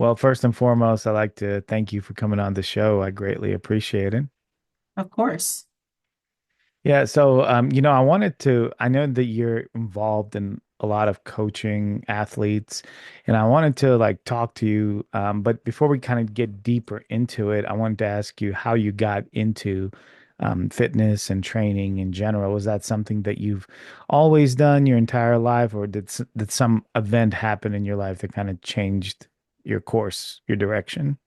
Well, first and foremost, I'd like to thank you for coming on the show. I greatly appreciate it. Of course. Yeah, so I know that you're involved in a lot of coaching athletes, and I wanted to like talk to you. But before we kind of get deeper into it, I wanted to ask you how you got into fitness and training in general. Was that something that you've always done your entire life, or did some event happen in your life that kind of changed your course, your direction?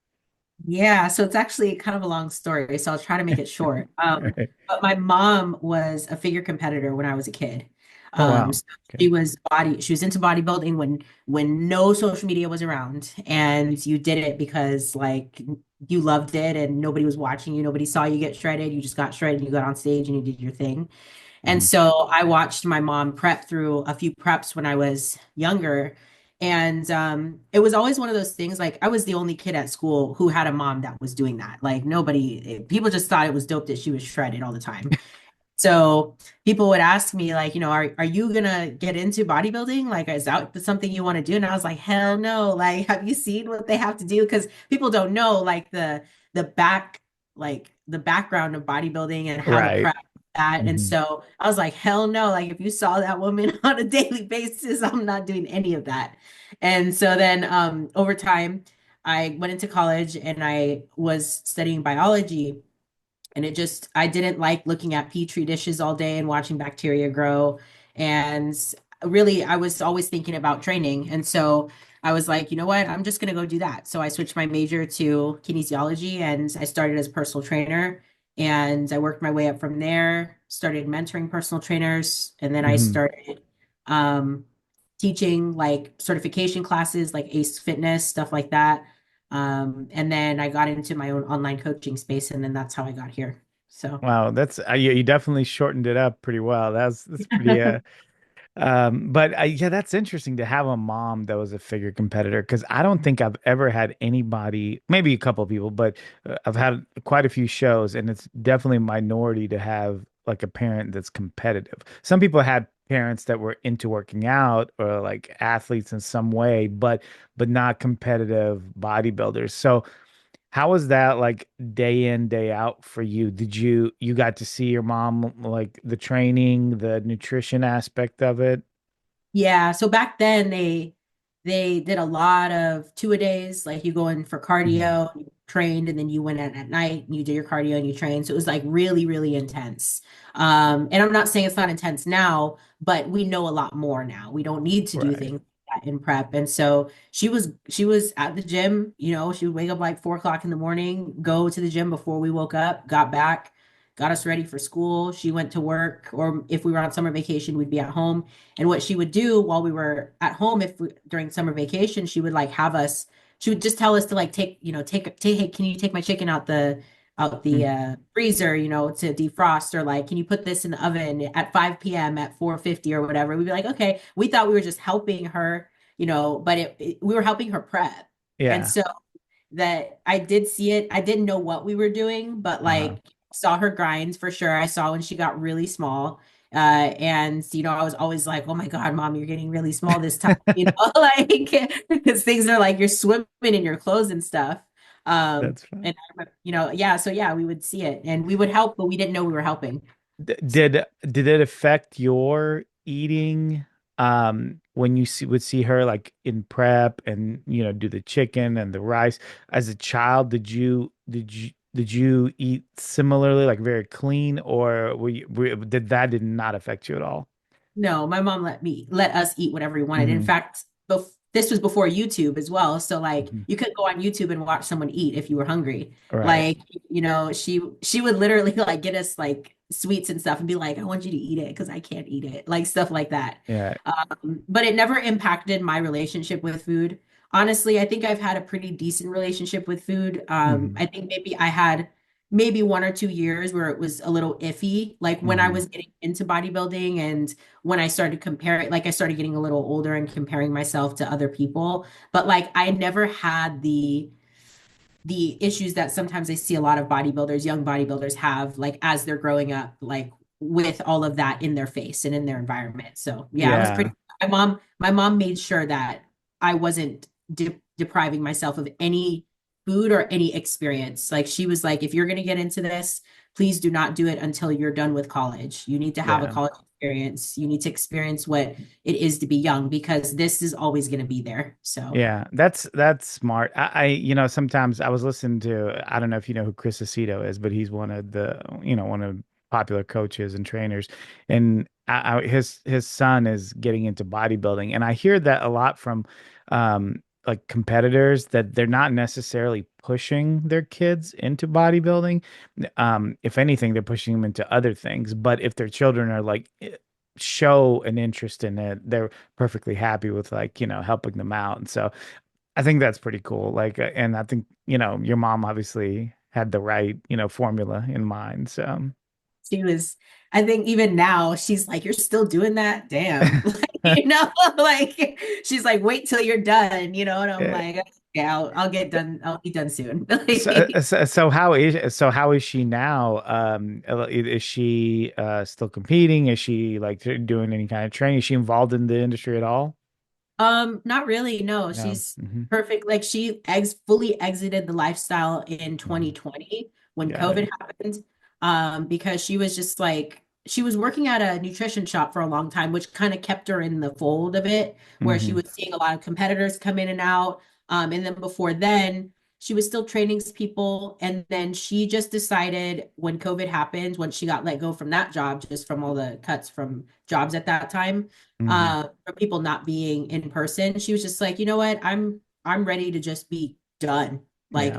Yeah, so it's actually kind of a long story, so I'll try to make it short. Right. But my mom was a figure competitor when I was a kid. Oh wow. So Okay. she was into bodybuilding when no social media was around, and you did it because like you loved it and nobody was watching you, nobody saw you get shredded, you just got shredded, you got on stage and you did your thing. And Mhm. so I watched my mom prep through a few preps when I was younger. And it was always one of those things like I was the only kid at school who had a mom that was doing that. Like nobody, people just thought it was dope that she was shredded all the time. So people would ask me like, are you gonna get into bodybuilding? Like, is that something you want to do? And I was like, hell no. Like, have you seen what they have to do? Because people don't know like the back like the background of bodybuilding and how to Right. prep that. And Mhm. so I was like, hell no. Like, if you saw that woman on a daily basis, I'm not doing any of that. And so then over time, I went into college and I was studying biology. And I didn't like looking at petri dishes all day and watching bacteria grow. And really, I was always thinking about training. And so I was like, you know what? I'm just going to go do that. So I switched my major to kinesiology and I started as a personal trainer. And I worked my way up from there, started mentoring personal trainers. And then I Mhm. started um, teaching like certification classes like ACE Fitness, stuff like that. And then I got into my own online coaching space, and then that's how I got here. So, Wow, that's you definitely shortened it up pretty well. That's pretty but yeah, that's interesting to have a mom that was a figure competitor because I don't think I've ever had anybody, maybe a couple of people, but I've had quite a few shows, and it's definitely a minority to have like a parent that's competitive. Some people had parents that were into working out or like athletes in some way, but not competitive bodybuilders. So how was that like day in, day out for you? You got to see your mom like the training, the nutrition aspect of it? yeah. So back then they did a lot of two-a-days, like you go in for Mhm. cardio, you trained, and then you went in at night and you did your cardio and you trained. So it was like really, really intense. And I'm not saying it's not intense now, but we know a lot more now. We don't need to do Right. things like that in prep. And so she was at the gym, she would wake up like 4 o'clock in the morning, go to the gym before we woke up, got back, got us ready for school. She went to work, or if we were on summer vacation, we'd be at home. And what she would do while we were at home, if we, during summer vacation, she would like have us, she would just tell us to like take, hey, can you take my chicken out the Mhm. freezer, to defrost, or like, can you put this in the oven at 5 p.m. at 4:50 or whatever? We'd be like, okay, we thought we were just helping her, but we were helping her prep. And Yeah. so that I did see it. I didn't know what we were doing, but Uh-huh. like saw her grinds for sure. I saw when she got really small. And I was always like, oh my God, mom, you're getting really small this time, like because things are like you're swimming in your clothes and stuff. That's fine. And yeah, so yeah, we would see it and we would help, but we didn't know we were helping. Did it affect your eating when would see her like in prep and do the chicken and the rice as a child? Did you eat similarly, like very clean, or did not affect you at all? No, my mom let us eat whatever we wanted. In Hmm. fact, this was before YouTube as well. So like Hmm. you could go on YouTube and watch someone eat if you were hungry. Right. Like, she would literally like get us like sweets and stuff and be like, I want you to eat it because I can't eat it. Like stuff like that. Yeah. But it never impacted my relationship with food. Honestly, I think I've had a pretty decent relationship with food. Hmm. I think maybe I had maybe 1 or 2 years where it was a little iffy, like when I Hmm. was getting into bodybuilding and when I started comparing, like I started getting a little older and comparing myself to other people. But like I never had the issues that sometimes I see a lot of bodybuilders, young bodybuilders have, like as they're growing up, like with all of that in their face and in their environment. So yeah, I was Yeah. pretty my mom made sure that I wasn't depriving myself of any food or any experience. Like she was like, if you're going to get into this, please do not do it until you're done with college. You need to have a Yeah. college experience. You need to experience what it is to be young because this is always going to be there. So Yeah, that's smart. Sometimes I was listening to, I don't know if you know who Chris Aceto is, but he's one of the, one of popular coaches and trainers. And his son is getting into bodybuilding. And I hear that a lot from like competitors that they're not necessarily pushing their kids into bodybuilding. If anything, they're pushing them into other things. But if their children are like show an interest in it, they're perfectly happy with like, helping them out. And so I think that's pretty cool. Like, and I think, your mom obviously had the right, formula in mind. So, she was, I think even now she's like, you're still doing that? Damn. Like she's like, wait till you're done, and I'm yeah. like, okay, I'll get done. I'll be done soon. So how is she now? Is she still competing? Is she like doing any kind of training? Is she involved in the industry at all? Not really. No, No. she's Hmm. perfect. Like she fully exited the lifestyle in Hmm. 2020 when Got it. COVID happened. Because she was just like she was working at a nutrition shop for a long time, which kind of kept her in the fold of it, where she Hmm. was seeing a lot of competitors come in and out. And then before then, she was still training people. And then she just decided when COVID happened, when she got let go from that job, just from all the cuts from jobs at that time, Hmm. for people not being in person. She was just like, you know what? I'm ready to just be done. Yeah. Like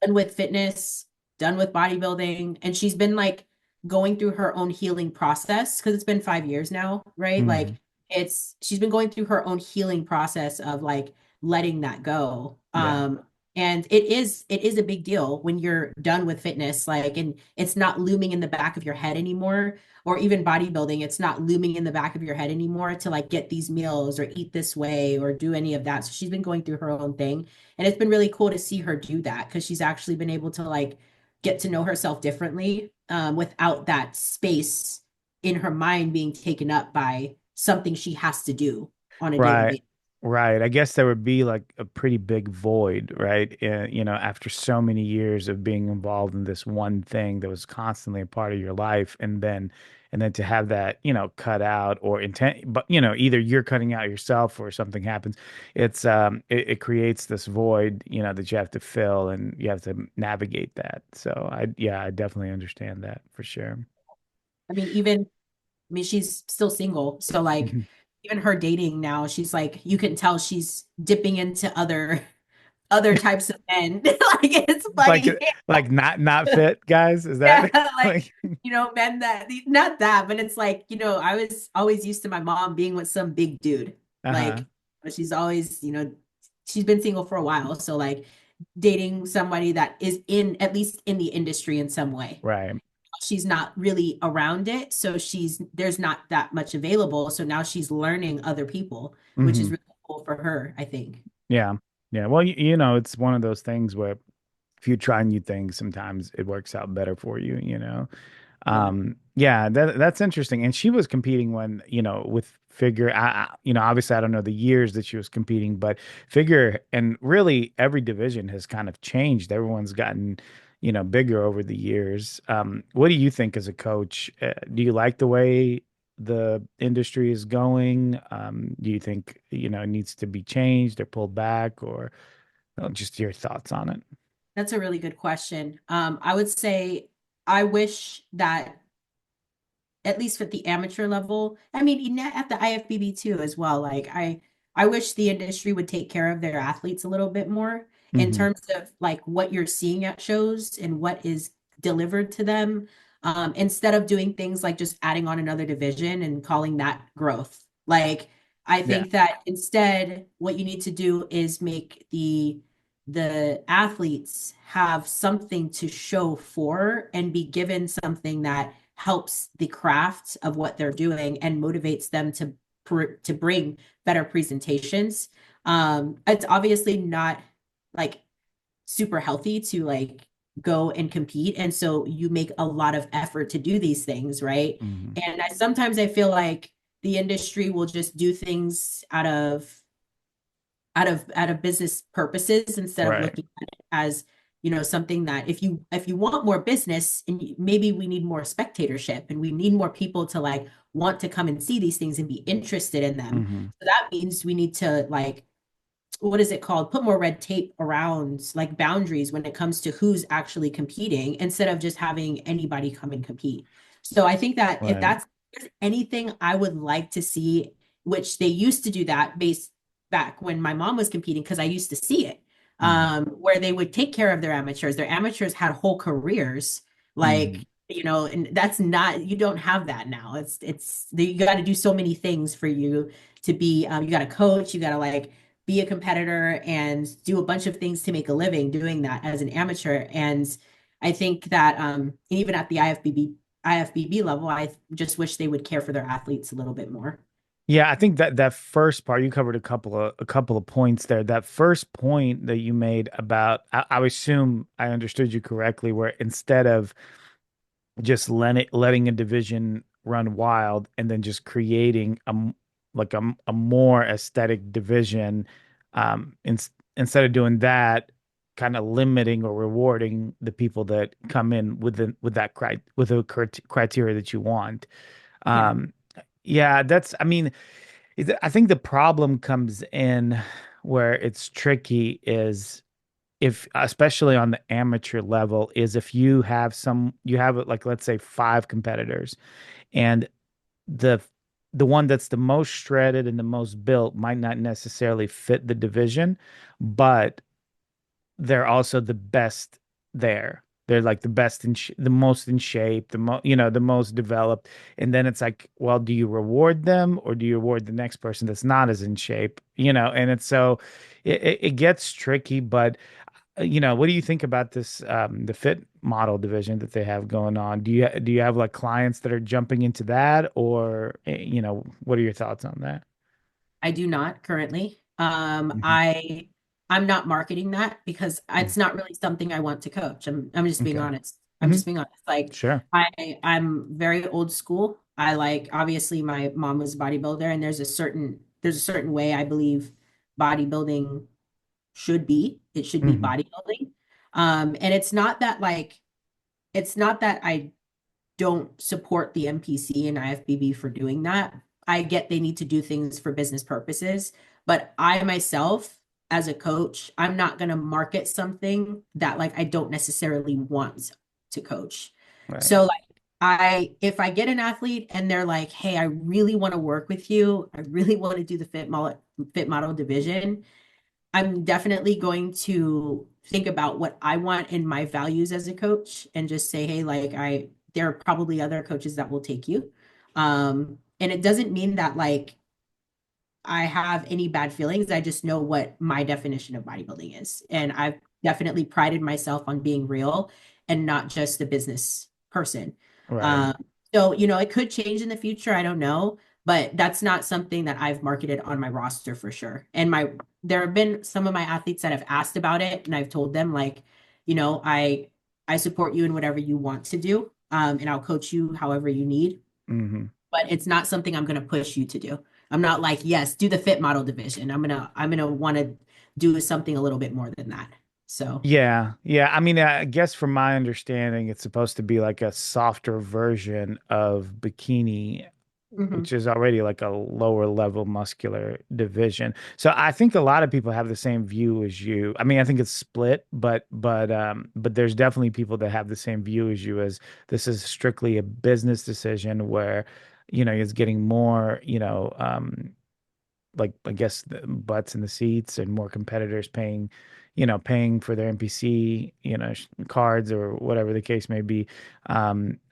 done with fitness, done with bodybuilding. And she's been like going through her own healing process because it's been 5 years now, right? Like Hmm. she's been going through her own healing process of like letting that go. Yeah. And it is a big deal when you're done with fitness, like, and it's not looming in the back of your head anymore, or even bodybuilding, it's not looming in the back of your head anymore to like get these meals or eat this way or do any of that. So she's been going through her own thing. And it's been really cool to see her do that because she's actually been able to like get to know herself differently, without that space in her mind being taken up by something she has to do on a daily Right. basis. Right. I guess there would be like a pretty big void, right? After so many years of being involved in this one thing that was constantly a part of your life, and then to have that, cut out or intent, but either you're cutting out yourself or something happens, it creates this void, that you have to fill and you have to navigate that. So yeah, I definitely understand that for sure. I mean, even I mean, she's still single. So like even her dating now, she's like, you can tell she's dipping into other types of men. Like it's Like funny. like not fit guys, is Yeah, that like, like men that not that, but it's like, I was always used to my mom being with some big dude. uh-huh. Like she's always, she's been single for a while. So like dating somebody that is in at least in the industry in some way. Right. She's not really around it, so there's not that much available, so now she's learning other people, which is Hmm. really cool for her, I think. Yeah. Yeah. Well, it's one of those things where if you try new things, sometimes it works out better for you. Yeah, Yeah, that's interesting. And she was competing when, with figure, obviously I don't know the years that she was competing, but figure and really every division has kind of changed. Everyone's gotten, bigger over the years. What do you think as a coach? Do you like the way the industry is going? Do you think, it needs to be changed or pulled back or just your thoughts on it? that's a really good question. I would say I wish that at least at the amateur level. I mean, at the IFBB too, as well. Like I wish the industry would take care of their athletes a little bit more in Hmm. terms of like what you're seeing at shows and what is delivered to them, instead of doing things like just adding on another division and calling that growth. Like I Yeah. think that instead, what you need to do is make the athletes have something to show for and be given something that helps the craft of what they're doing and motivates them to bring better presentations. It's obviously not like super healthy to like go and compete, and so you make a lot of effort to do these things, right? Hmm. And I feel like the industry will just do things out of business purposes instead of Right. looking at it as, something that if you want more business and maybe we need more spectatorship and we need more people to like want to come and see these things and be interested in them. Hmm. So that means we need to like, what is it called? Put more red tape around like boundaries when it comes to who's actually competing instead of just having anybody come and compete. So I think that if Right. there's anything I would like to see, which they used to do that based back when my mom was competing, because I used to see it, Hmm. where they would take care of their amateurs. Their amateurs had whole careers, Hmm. like, and that's not, you don't have that now. You got to do so many things for you to be, you got to coach, you got to like, be a competitor and do a bunch of things to make a living doing that as an amateur. And I think that even at the IFBB level, I just wish they would care for their athletes a little bit more. Yeah, I think that first part you covered a couple of points there. That first point that you made about I assume I understood you correctly, where instead of just letting a division run wild and then just creating a more aesthetic division, instead of doing that, kind of limiting or rewarding the people that come in with that with the criteria that you want. Yeah, Um, yeah, I mean, I think the problem comes in where it's tricky is if, especially on the amateur level, is if you have like, let's say, five competitors, and the the one that's the most shredded and the most built might not necessarily fit the division, but they're also the best there. They're like the best the most in shape, the most developed. And then it's like, well, do you reward them or do you reward the next person that's not as in shape? And it's so it gets tricky, but what do you think about this the fit model division that they have going on? Do you have like clients that are jumping into that, or what are your thoughts on that? I do not currently. Hmm. I'm not marketing that because it's not really something I want to coach. I'm just being Okay. honest. I'm Hmm. just being honest. Like Sure. I'm very old school. I like obviously my mom was a bodybuilder and there's a certain way I believe bodybuilding should be. It should be Hmm. bodybuilding. And it's not that I don't support the NPC and IFBB for doing that. I get they need to do things for business purposes, but I myself, as a coach, I'm not going to market something that like I don't necessarily want to coach. Right. So like if I get an athlete and they're like, "Hey, I really want to work with you. I really want to do the fit model division." I'm definitely going to think about what I want in my values as a coach and just say, hey, like there are probably other coaches that will take you. And it doesn't mean that like I have any bad feelings. I just know what my definition of bodybuilding is. And I've definitely prided myself on being real and not just a business person. Right. Um, so, it could change in the future. I don't know, but that's not something that I've marketed on my roster for sure. And there have been some of my athletes that have asked about it, and I've told them like, I support you in whatever you want to do, and I'll coach you however you need, Hmm. but it's not something I'm going to push you to do. I'm not like, yes, do the fit model division. I'm going to want to do something a little bit more than that. So, Yeah, yeah. I mean, I guess from my understanding, it's supposed to be like a softer version of bikini, which mhm. is already like a lower level muscular division. So I think a lot of people have the same view as you. I mean, I think it's split, but there's definitely people that have the same view as you, as this is strictly a business decision where, it's getting more, like, I guess, the butts in the seats and more competitors paying for their NPC, cards or whatever the case may be.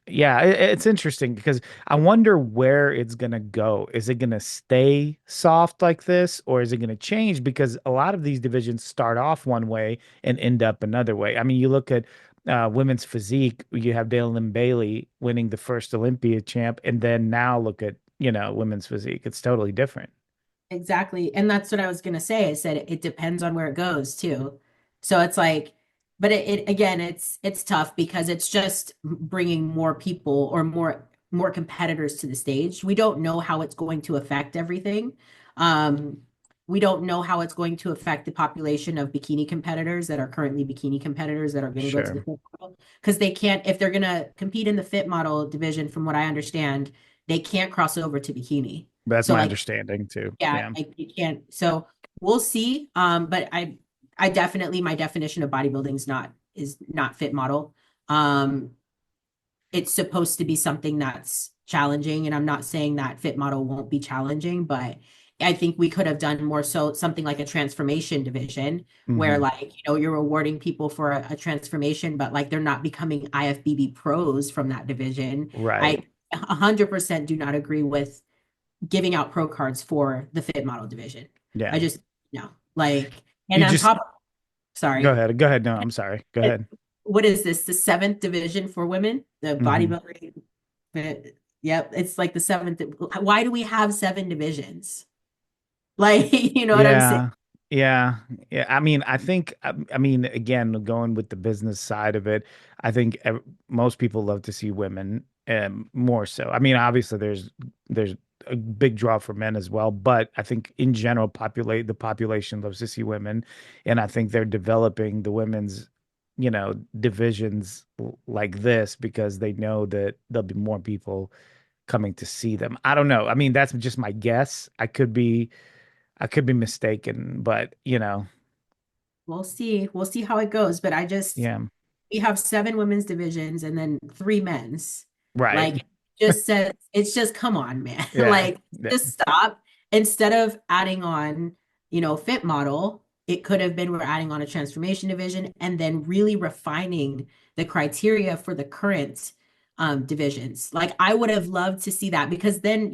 Yeah, it's interesting because I wonder where it's gonna go. Is it gonna stay soft like this, or is it gonna change? Because a lot of these divisions start off one way and end up another way. I mean, you look at women's physique, you have Dalen Bailey winning the first Olympia champ, and then now look at, women's physique. It's totally different. Exactly. And that's what I was going to say. I said it depends on where it goes too. So it's like, but it again, it's tough because it's just bringing more people or more competitors to the stage. We don't know how it's going to affect everything. Um, we don't know how it's going to affect the population of bikini competitors that are currently bikini competitors that are going to go to the Sure. fit model because they can't, if they're going to compete in the fit model division, from what I understand, they can't cross over to bikini. That's So my like, understanding too. yeah, Yeah. like you can't. So we'll see. But I definitely, my definition of bodybuilding is not fit model. Um, it's supposed to be something that's challenging. And I'm not saying that fit model won't be challenging, but I think we could have done more so something like a transformation division where Hmm. like, you're rewarding people for a transformation, but like they're not becoming IFBB pros from that division. Right. I 100% do not agree with giving out pro cards for the fit model division. I Yeah. just, no, like, and You on just top, go sorry, ahead. Go ahead. No, I'm sorry. Go it- ahead. what is this? The seventh division for women, the Hmm. bodybuilding. Yep, it's like the seventh. Why do we have seven divisions? Like, you know what I'm saying? Yeah. Yeah. Yeah. I mean, I mean, again, going with the business side of it, I think most people love to see women more so. I mean, obviously there's a big draw for men as well, but I think in general, the population loves to see women. And I think they're developing the women's, divisions like this because they know that there'll be more people coming to see them. I don't know. I mean, that's just my guess. I could be mistaken, but We'll see. We'll see how it goes. But yeah, we have seven women's divisions and then three men's. right. Like, just says, it's just, come on, man. Yeah. Like, Yeah. just stop. Instead of adding on, fit model, it could have been we're adding on a transformation division and then really refining the criteria for the current divisions. Like, I would have loved to see that because then,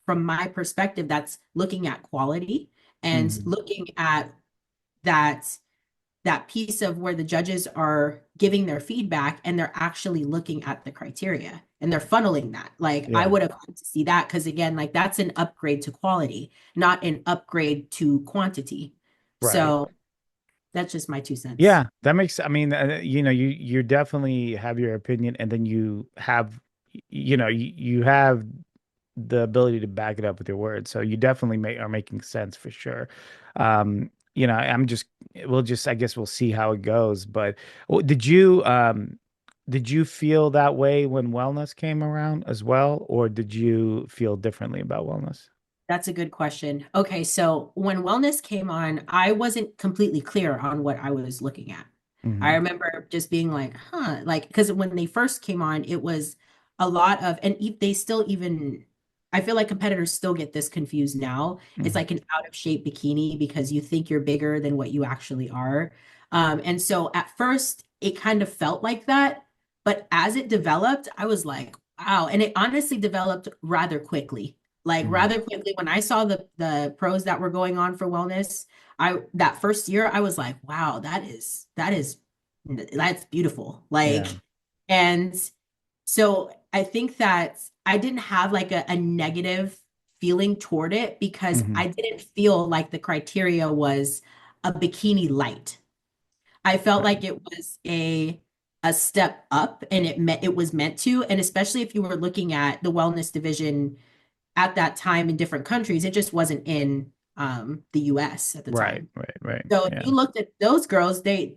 from my perspective, that's looking at quality and Mhm. looking at that piece of where the judges are giving their feedback and they're actually looking at the criteria and they're funneling that. Like, I Yeah. would have liked to see that because again, like that's an upgrade to quality, not an upgrade to quantity. Right. So that's just my 2 cents. Yeah, that makes, I mean, you definitely have your opinion, and then you have, you have the ability to back it up with your words. So you definitely are making sense for sure. I'm just, I guess we'll see how it goes. But did you feel that way when wellness came around as well, or did you feel differently about wellness? That's a good question. Okay, so when wellness came on, I wasn't completely clear on what I was looking at. I Hmm. remember just being like, huh, like, because when they first came on, it was a lot of, and they still even, I feel like competitors still get this confused now. It's Hmm. like an out of shape bikini because you think you're bigger than what you actually are. And so at first, it kind of felt like that. But as it developed, I was like, wow. And it honestly developed rather quickly. Like Hmm. rather quickly, when I saw the pros that were going on for wellness, I that first year I was like, wow, that's beautiful. Yeah. Like, and so I think that I didn't have like a negative feeling toward it because Hmm. I didn't feel like the criteria was a bikini light. I felt Right. like it was a step up and it was meant to. And especially if you were looking at the wellness division at that time in different countries, it just wasn't in the US at the Right. time. Right. Right. So if Yeah. you looked at those girls, they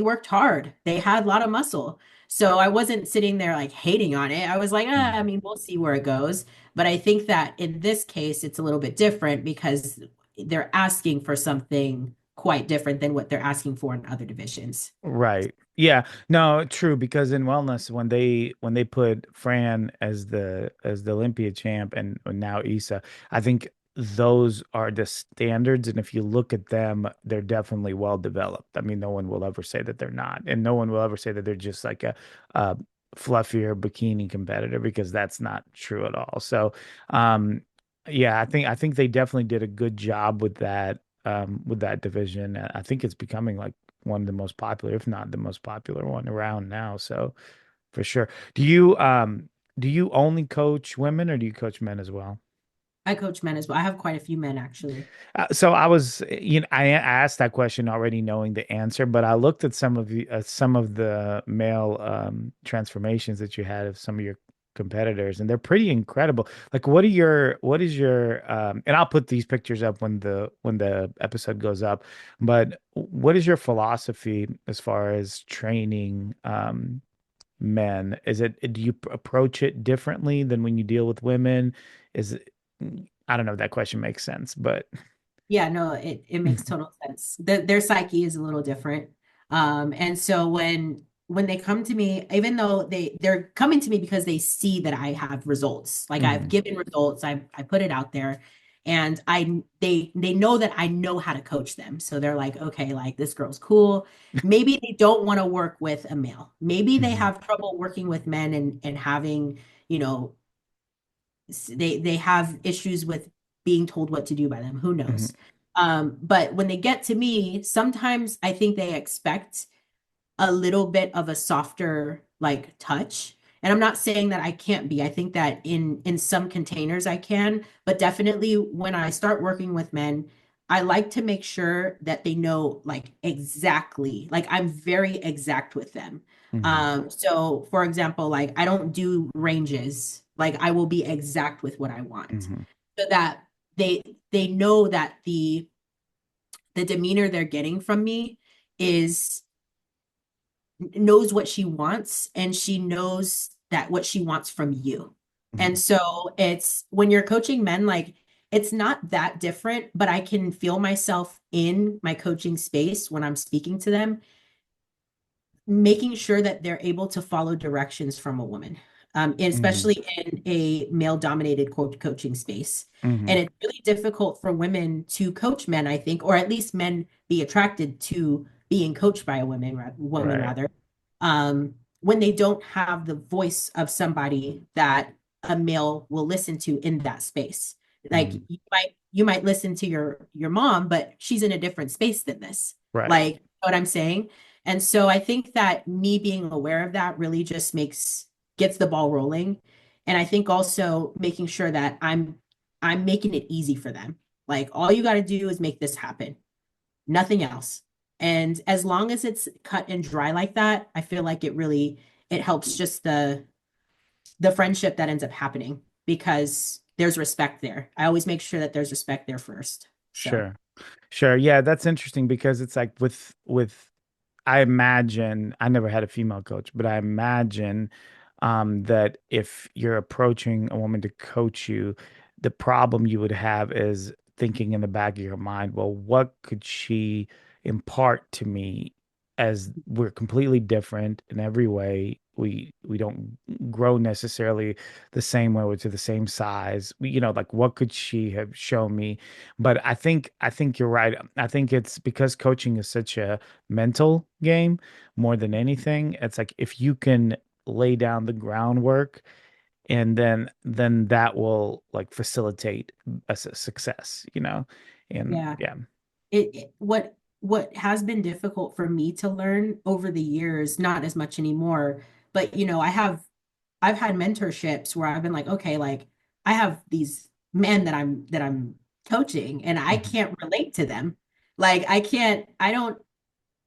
worked hard. They had a lot of muscle. So I wasn't sitting there like hating on it. I was like, I Mhm. mean, we'll see where it goes. But I think that in this case, it's a little bit different because they're asking for something quite different than what they're asking for in other divisions. Right. Yeah. No, true, because in wellness when they put Fran as the Olympia champ and now Issa, I think those are the standards, and if you look at them, they're definitely well developed. I mean, no one will ever say that they're not, and no one will ever say that they're just like a fluffier bikini competitor because that's not true at all. So, um yeah, I think they definitely did a good job with that division. I think it's becoming like one of the most popular, if not the most popular one around now. So for sure. Do you only coach women or do you coach men as well? I coach men as well. I have quite a few men actually. So I asked that question already knowing the answer, but I looked at some of the male transformations that you had of some of your competitors, and they're pretty incredible. Like, what is your and I'll put these pictures up when the episode goes up, but what is your philosophy as far as training men? Do you approach it differently than when you deal with women? Is it, I don't know if that question makes sense, but Yeah, no, it makes total sense. Their psyche is a little different. And so when they come to me, even though they're coming to me because they see that I have results, like I've Mhm, given results, I put it out there, and they know that I know how to coach them. So they're like, okay, like this girl's cool. Maybe they don't want to work with a male. Maybe they mhm, have trouble working with men and having, you know, they have issues with being told what to do by them. Who mhm, knows? But when they get to me, sometimes I think they expect a little bit of a softer like touch. And I'm not saying that I can't be. I think that in some containers I can, but definitely when I start working with men, I like to make sure that they know like exactly, like I'm very exact with them. mhm, So for example, like I don't do ranges. Like I will be exact with what I want mhm, so that they know that the demeanor they're getting from me is knows what she wants and she knows that what she wants from you. And mhm, so it's when you're coaching men, like it's not that different, but I can feel myself in my coaching space when I'm speaking to them making sure that they're able to follow directions from a woman, mhm, especially in a male-dominated coaching space. And mhm. it's really difficult for women to coach men, I think, or at least men be attracted to being coached by a woman Right. rather, when they don't have the voice of somebody that a male will listen to in that space. Like Mhm. you might listen to your mom, but she's in a different space than this. Right. Like, you know what I'm saying? And so I think that me being aware of that really just gets the ball rolling. And I think also making sure that I'm making it easy for them. Like all you got to do is make this happen. Nothing else. And as long as it's cut and dry like that, I feel like it helps just the friendship that ends up happening because there's respect there. I always make sure that there's respect there first. So, Sure. Sure. Yeah, that's interesting because it's like with I imagine I never had a female coach, but I imagine that if you're approaching a woman to coach you, the problem you would have is thinking in the back of your mind, well, what could she impart to me as we're completely different in every way. We don't grow necessarily the same way or to the same size. Like what could she have shown me? But I think you're right. I think it's because coaching is such a mental game more than anything. It's like if you can lay down the groundwork and then that will like facilitate success. And yeah. yeah. What has been difficult for me to learn over the years, not as much anymore, but I've had mentorships where I've been like, okay, like I have these men that I'm coaching and I Mhm. can't relate to them. Like I don't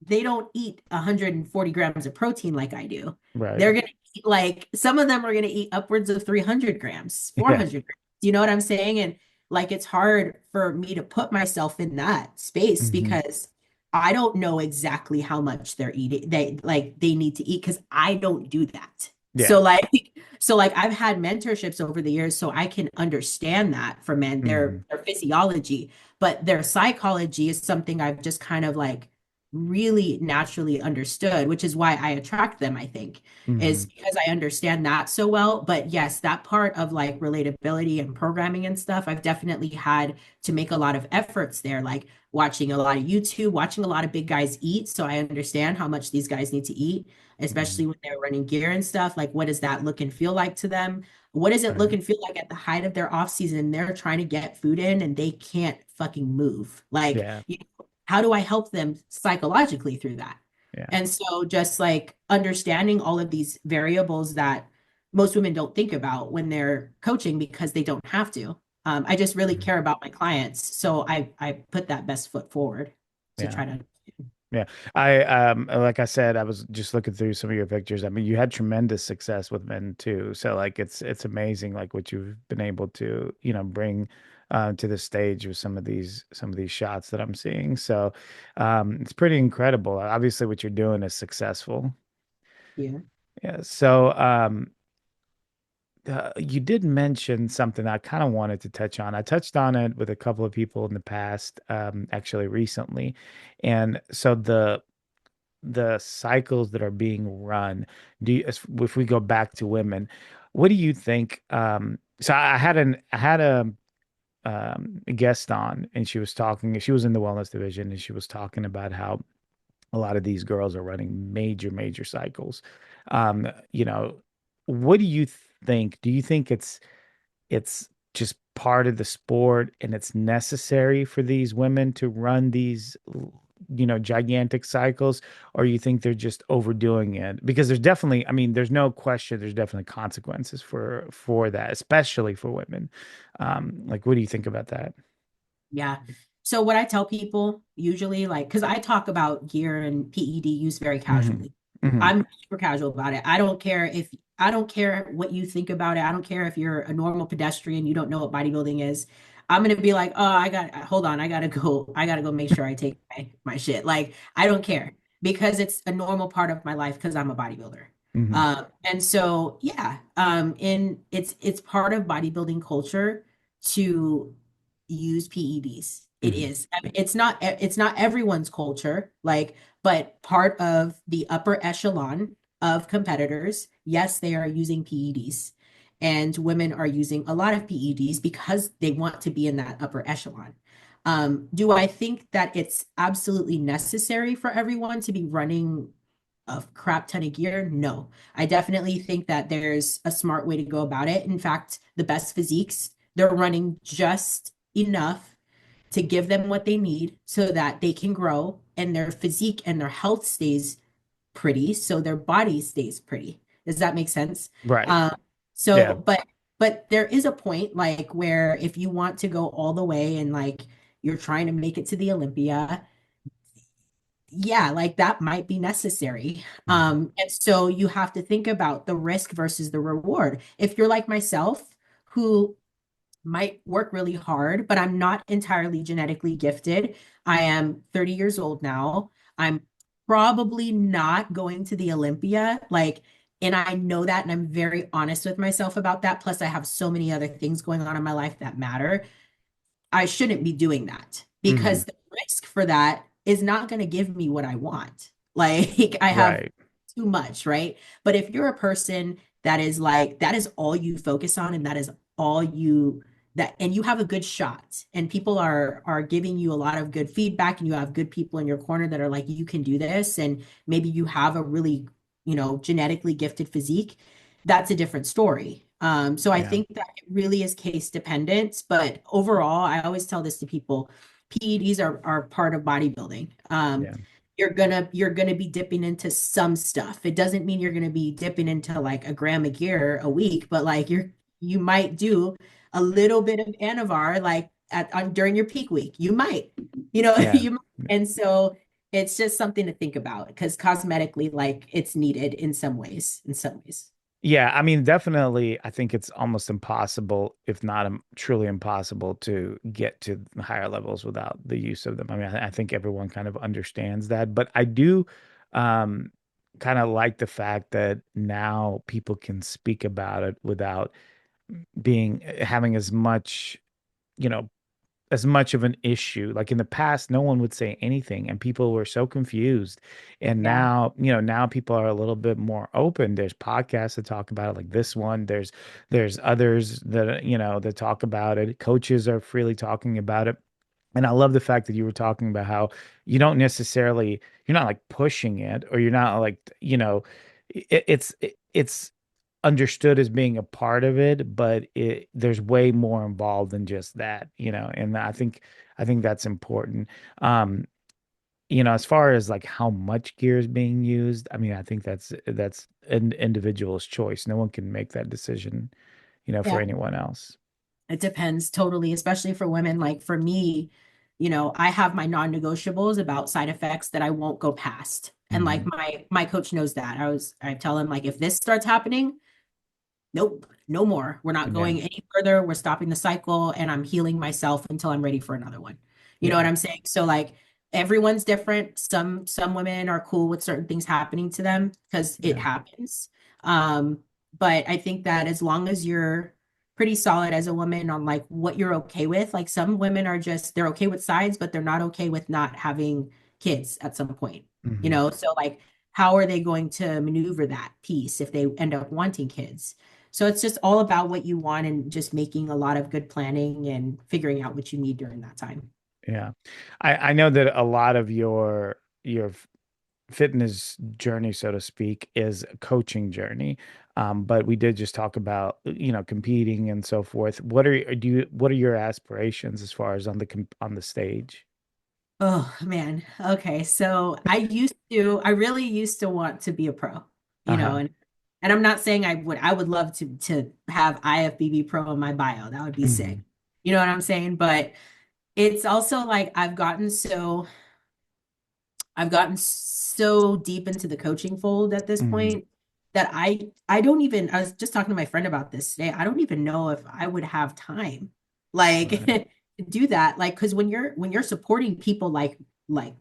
they don't eat 140 grams of protein like I do. Right. They're going to eat like some of them are going to eat upwards of 300 grams, Yeah. 400 grams. You know what I'm saying? And like it's hard for me to put myself in that space Hmm. because I don't know exactly how much they're eating. They need to eat because I don't do that. Yeah. So like I've had mentorships over the years so I can understand that for men, Hmm. their physiology, but their psychology is something I've just kind of like really naturally understood, which is why I attract them, I think, Hmm. is because I understand that so well. But yes, that part of like relatability and programming and stuff, I've definitely had to make a lot of efforts there, like watching a lot of YouTube, watching a lot of big guys eat. So I understand how much these guys need to eat, Hmm. especially when they're running gear and stuff. Like, what does that look and feel like to them? What does it look Right. and feel like at the height of their off season? They're trying to get food in and they can't fucking move. Like, Yeah. how do I help them psychologically through that? Yeah. And so just like understanding all of these variables that most women don't think about when they're coaching because they don't have to. I just really Mhm. care about my clients. So I put that best foot forward to Yeah. try to. Yeah. I like I said, I was just looking through some of your pictures. I mean, you had tremendous success with men too. So like it's amazing like what you've been able to, bring to the stage with some of these shots that I'm seeing. So it's pretty incredible. Obviously what you're doing is successful. Yeah. Yeah. So you did mention something I kind of wanted to touch on. I touched on it with a couple of people in the past, actually recently. And so the cycles that are being run, if we go back to women, what do you think? So I had a guest on, and she was in the wellness division, and she was talking about how a lot of these girls are running major cycles. You know, what do you think? Do you think it's just part of the sport and it's necessary for these women to run these gigantic cycles, or you think they're just overdoing it? Because there's definitely, I mean, there's no question, there's definitely consequences for that, especially for women. Like, what do you think about that? Yeah. So what I tell people usually, like, because I talk about gear and PED use very Hmm. casually. Hmm. I'm super casual about it. I don't care what you think about it. I don't care if you're a normal pedestrian, you don't know what bodybuilding is. I'm gonna be like, oh, hold on, I gotta go make sure I take my shit. Like, I don't care because it's a normal part of my life because I'm a bodybuilder. Hmm. And so yeah, and it's part of bodybuilding culture to use PEDs. It Hmm. is. I mean, it's not everyone's culture, like, but part of the upper echelon of competitors, yes, they are using PEDs. And women are using a lot of PEDs because they want to be in that upper echelon. Do I think that it's absolutely necessary for everyone to be running a crap ton of gear? No. I definitely think that there's a smart way to go about it. In fact, the best physiques, they're running just enough to give them what they need so that they can grow and their physique and their health stays pretty, so their body stays pretty. Does that make sense? Right. Um, Yeah. so, but there is a point like where if you want to go all the way and like you're trying to make it to the Olympia, yeah, like that might be necessary. Mhm. And so you have to think about the risk versus the reward. If you're like myself, who might work really hard, but I'm not entirely genetically gifted. I am 30 years old now. I'm probably not going to the Olympia. Like, and I know that, and I'm very honest with myself about that. Plus, I have so many other things going on in my life that matter. I shouldn't be doing that Hmm. because the risk for that is not going to give me what I want. Like I have Right. too much, right? But if you're a person that is like, that is all you focus on and that is all you that and you have a good shot and people are giving you a lot of good feedback and you have good people in your corner that are like you can do this and maybe you have a really, genetically gifted physique, that's a different story. So I Yeah. think that it really is case dependent, but overall, I always tell this to people, PEDs are part of bodybuilding. Yeah. You're gonna be dipping into some stuff. It doesn't mean you're gonna be dipping into like a gram of gear a week, but like you might do a little bit of Anavar like during your peak week. You might, Yeah. you might. And so it's just something to think about because cosmetically, like it's needed in some ways, in some ways. Yeah, I mean, definitely, I think it's almost impossible, if not truly impossible, to get to higher levels without the use of them. I mean, I think everyone kind of understands that, but I do um, kind of like the fact that now people can speak about it without having you know, as much of an issue. Like in the past, no one would say anything and people were so confused. And Yeah. now, now people are a little bit more open. There's podcasts that talk about it, like this one. There's others that, that talk about it. Coaches are freely talking about it. And I love the fact that you were talking about how you don't necessarily, you're not like pushing it, or you're not like, it's understood as being a part of it, but there's way more involved than just that, and I think that's important. Um, as far as like how much gear is being used, I mean, I think that's an individual's choice. No one can make that decision, for Yeah. anyone else. It depends totally, especially for women. Like for me, I have my non-negotiables about side effects that I won't go past. And like Hmm. my coach knows that. I tell him like if this starts happening, nope, no more. We're not Yeah. going any further. We're stopping the cycle and I'm healing myself until I'm ready for another one. You know what Yeah. I'm saying? So like everyone's different. Some women are cool with certain things happening to them because it Yeah. happens. Um, but I think that as long as you're pretty solid as a woman on like what you're okay with, like some women are just they're okay with sides, but they're not okay with not having kids at some point. Hmm. So like how are they going to maneuver that piece if they end up wanting kids? So it's just all about what you want and just making a lot of good planning and figuring out what you need during that time. Yeah. I know that a lot of your fitness journey, so to speak, is a coaching journey. But we did just talk about, competing and so forth. What are your aspirations as far as on the stage? Oh man. Okay. So I really used to want to be a pro, Uh-huh. and I'm not saying I would love to have IFBB pro in my bio. That would be sick. Hmm. You know what I'm saying? But it's also like I've gotten so deep into the coaching fold at this Hmm. point that I don't even I was just talking to my friend about this today. I don't even know if I would have time like Right. to do that. Like because when you're supporting people like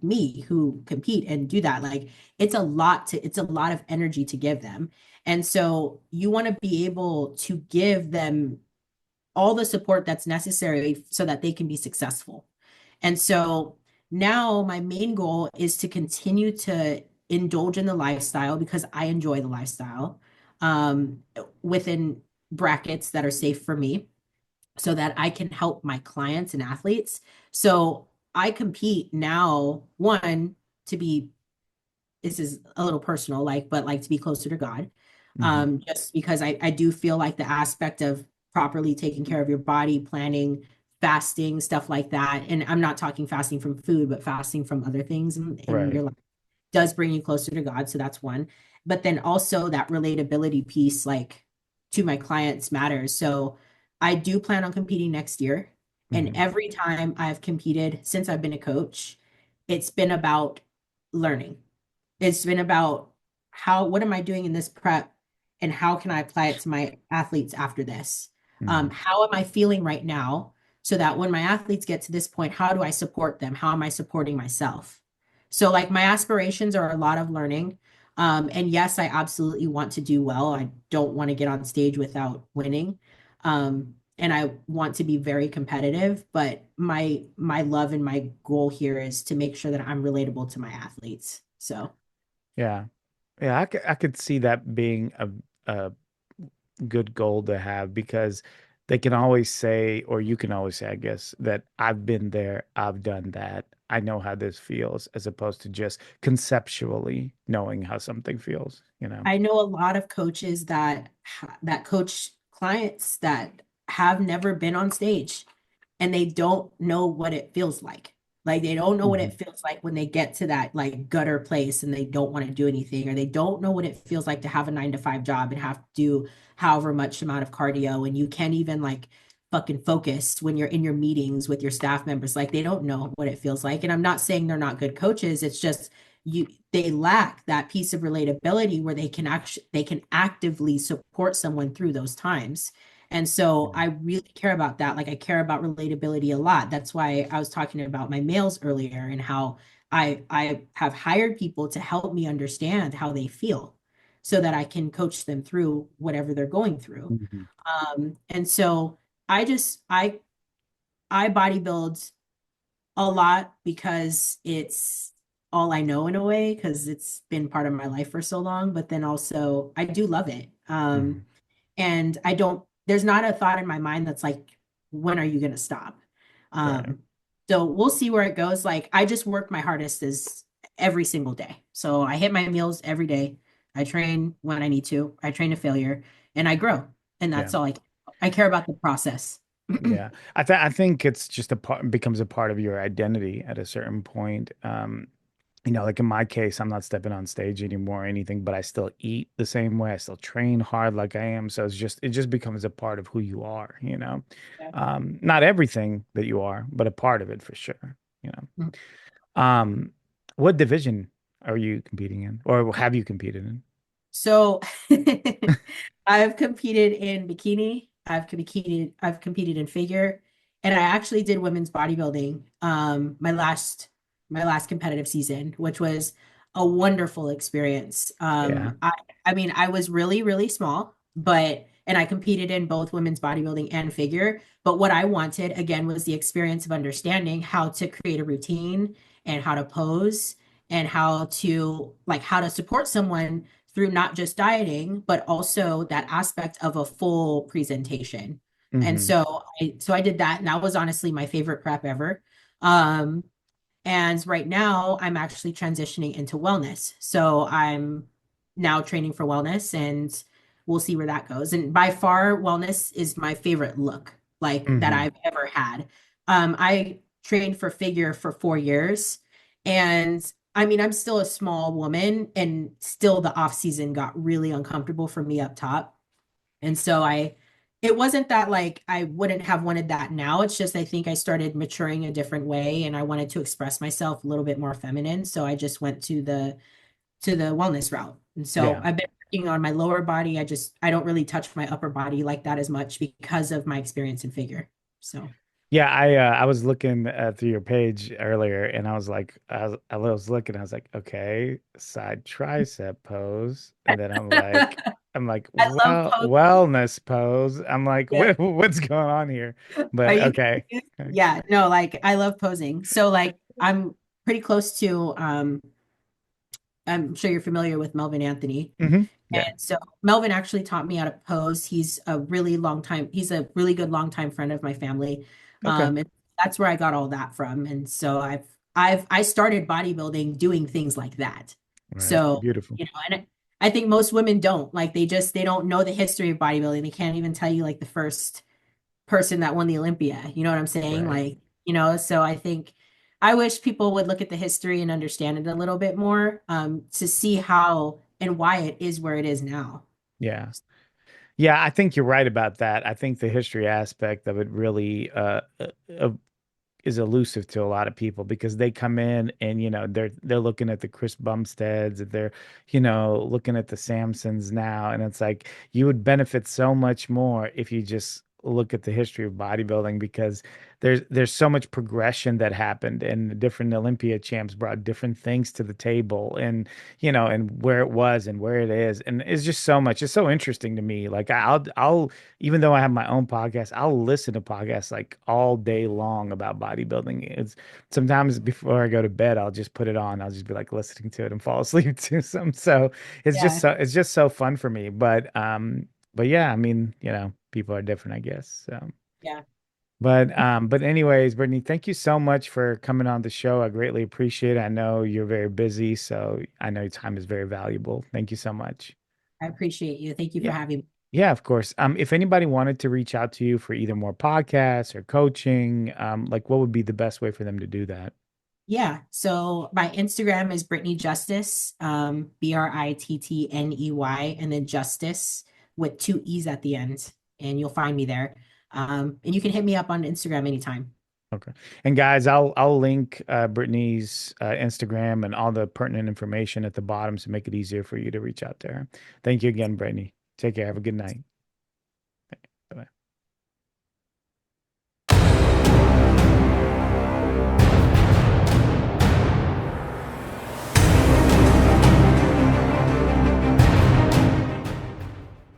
me who compete and do that, like it's a lot of energy to give them. And so you want to be able to give them all the support that's necessary so that they can be successful. And so now my main goal is to continue to indulge in the lifestyle because I enjoy the lifestyle um, within brackets that are safe for me so that I can help my clients and athletes. So I compete now, one, to be this is a little personal, like, but like to be closer to God. Hmm. Just because I do feel like the aspect of properly taking care of your body, planning, fasting, stuff like that. And I'm not talking fasting from food, but fasting from other things in Right. your life does bring you closer to God. So that's one. But then also that relatability piece, like to my clients matters. So I do plan on competing next year. And Hmm. every time I've competed since I've been a coach, it's been about learning. It's been about what am I doing in this prep and how can I apply it to my athletes after this? Hmm. How am I feeling right now so that when my athletes get to this point, how do I support them? How am I supporting myself? So, like, my aspirations are a lot of learning. And yes, I absolutely want to do well. I don't want to get on stage without winning. And I want to be very competitive, but my love and my goal here is to make sure that I'm relatable to my athletes. So Yeah. Yeah, I could see that being a good goal to have because they can always say, or you can always say, I guess, that I've been there, I've done that, I know how this feels, as opposed to just conceptually knowing how something feels, you know? I know a lot of coaches that coach clients that have never been on stage and they don't know what it feels like. Like they don't know what it Hmm. feels like when they get to that like gutter place and they don't want to do anything, or they don't know what it feels like to have a 9 to 5 job and have to do however much amount of cardio and you can't even like fucking focus when you're in your meetings with your staff members. Like they don't know what it feels like. And I'm not saying they're not good coaches. It's just they lack that piece of relatability where they can actively support someone through those times. And so Yeah. I really care about that. Like I care about relatability a lot. That's why I was talking about my males earlier and how I have hired people to help me understand how they feel so that I can coach them through whatever they're going through. Hmm. And so I just I bodybuild a lot because it's all I know in a way, because it's been part of my life for so long, but then also I do love it. Hmm. And I don't, there's not a thought in my mind that's like, when are you going to stop? Right. Um, so we'll see where it goes. Like I just work my hardest is every single day. So I hit my meals every day. I train when I need to. I train to failure and I grow. And Yeah. that's all I care about the process. Yeah. I think it's just a part becomes a part of your identity at a certain point. Like in my case, I'm not stepping on stage anymore or anything, but I still eat the same way. I still train hard like I am. So it just becomes a part of who you are. Not everything that you are, but a part of it for sure. you know. Mhm. Um, what division are you competing in, or have you competed in? So I've competed in bikini, I've competed in figure, and I actually did women's bodybuilding my last competitive season, which was a wonderful experience. Yeah. I mean, I was really, really small, but and I competed in both women's bodybuilding and figure. But what I wanted again was the experience of understanding how to create a routine and how to pose and how to support someone through not just dieting, but also that aspect of a full presentation. And Hmm. so I did that, and that was honestly my favorite prep ever. Um, and right now, I'm actually transitioning into wellness. So I'm now training for wellness, and we'll see where that goes. And by far, wellness is my favorite look like that Hmm. I've ever had. I trained for figure for 4 years, and I mean, I'm still a small woman, and still the off season got really uncomfortable for me up top. And so it wasn't that like I wouldn't have wanted that now. It's just I think I started maturing a different way and I wanted to express myself a little bit more feminine. So I just went to the wellness route. And so Yeah. I've been working on my lower body. I don't really touch my upper body like that as much because of my experience in figure. So Yeah, I was looking through your page earlier, and I was like, I was looking, I was like, okay, side tricep pose, and then I'm like, I love well, posing. wellness pose. I'm like, Yeah. what's going on here? Are But you okay. confused? Okay. Yeah, no, like I love posing. So like I'm pretty close to I'm sure you're familiar with Melvin Anthony. Hmm. Yeah. And so Melvin actually taught me how to pose. He's a really good long time friend of my family. Okay. And that's where I got all that from. And so I started bodybuilding doing things like that. Right. So, Beautiful. and I think most women don't like they don't know the history of bodybuilding. They can't even tell you like the first person that won the Olympia. You know what I'm saying? Right. Like, so I think I wish people would look at the history and understand it a little bit more to see how and why it is where it is now. Yeah. Yeah, I think you're right about that. I think the history aspect of it really is elusive to a lot of people because they come in and they're looking at the Chris Bumsteads, and they're looking at the Samsons now, and it's like you would benefit so much more if you just look at the history of bodybuilding, because there's so much progression that happened, and different Olympia champs brought different things to the table, and where it was and where it is, and it's just so much. It's so interesting to me. Like I'll even though I have my own podcast, I'll listen to podcasts like all day long about bodybuilding. It's sometimes before I go to bed, I'll just put it on. I'll just be like listening to it and fall asleep to some. So Yeah, it's just so fun for me. But yeah, I mean, people are different, I guess. So yeah. but anyways, Brittany, thank you so much for coming on the show. I greatly appreciate it. I know you're very busy, so I know your time is very valuable. Thank you so much. I appreciate you. Thank you for Yeah. having me. Yeah, of course. If anybody wanted to reach out to you for either more podcasts or coaching, like what would be the best way for them to do that? Yeah. So my Instagram is Brittney Justice, Brittney, and then Justice with two E's at the end, and you'll find me there. And you can hit me up on Instagram anytime. Okay. And guys, I'll link Brittany's Instagram and all the pertinent information at the bottom to make it easier for you to reach out to her. Thank you again, Brittany. Take care. Have a good night.